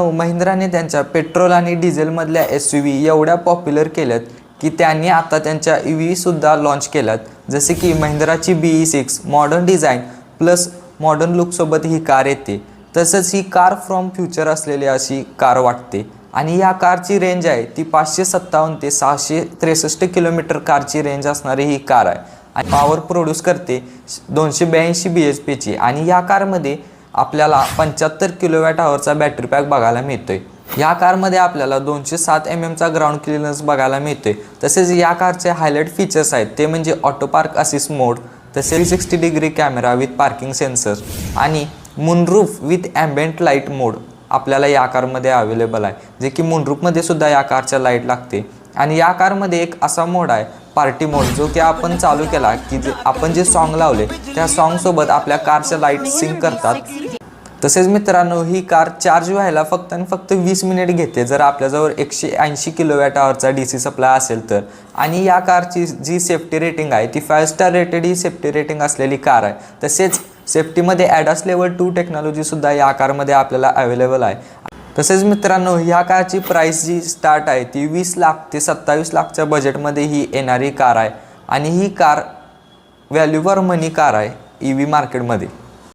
महिंद्राने त्यांच्या पेट्रोल आणि डिझेलमधल्या SUV एवढ्या पॉप्युलर केल्यात की त्यांनी आता त्यांच्या EVसुद्धा लॉन्च केल्यात, जसे की महिंद्राची BE6 modern design plus modern लुकसोबत ही कार येते. तसंच ही कार फ्रॉम फ्युचर असलेली अशी कार वाटते आणि या कारची रेंज आहे ती 557 ते 663 किलोमीटर कारची रेंज असणारी ही कार आहे आणि पॉवर प्रोड्यूस करते 282 BHPची आणि या कारमध्ये आपल्याला 75 kWhचा बॅटरी पॅक बघायला मिळतोय. या कारमध्ये आपल्याला 207 mmचा ग्राउंड क्लिअरन्स बघायला मिळतोय. तसेच या कारचे हायलाइट फीचर्स आहेत ते म्हणजे ऑटो पार्क असिस्ट मोड, तसेच 360 degree camera with parking sensor आणि मूनरूफ विथ ॲम्बियंट लाईट मोड आपल्याला या कारमध्ये अवेलेबल आहे, जे की मूनरूफमध्ये सुद्धा या कारच्या लाईट लागते. आणि या कारमध्ये एक असा मोड आहे पार्टी मोड, जो की आपण चालू केला की आपण जे सॉन्ग लावले त्या सॉन्गसोबत आपल्या कारच्या लाईट सिंक करतात. तसेच मित्रांनो, ही कार चार्ज व्हायला फक्त आणि फक्त 20 मिनिट घेते जर आपल्याजवळ 180 kWhचा DC सप्लाय असेल तर. आणि या कारची जी सेफ्टी रेटिंग आहे ती 5 स्टार रेटेड ही सेफ्टी रेटिंग असलेली कार आहे. तसेच सेफ्टीमध्ये ADAS लेवल 2 टेक्नॉलॉजीसुद्धा या कारमध्ये आपल्याला अवेलेबल आहे. तसेच मित्रांनो, ह्या कारची प्राईस जी स्टार्ट आहे ती 20 लाख ते 27 लाखच्या बजेटमध्ये ही येणारी कार आहे आणि ही car value for money car आहे EV मार्केटमध्ये.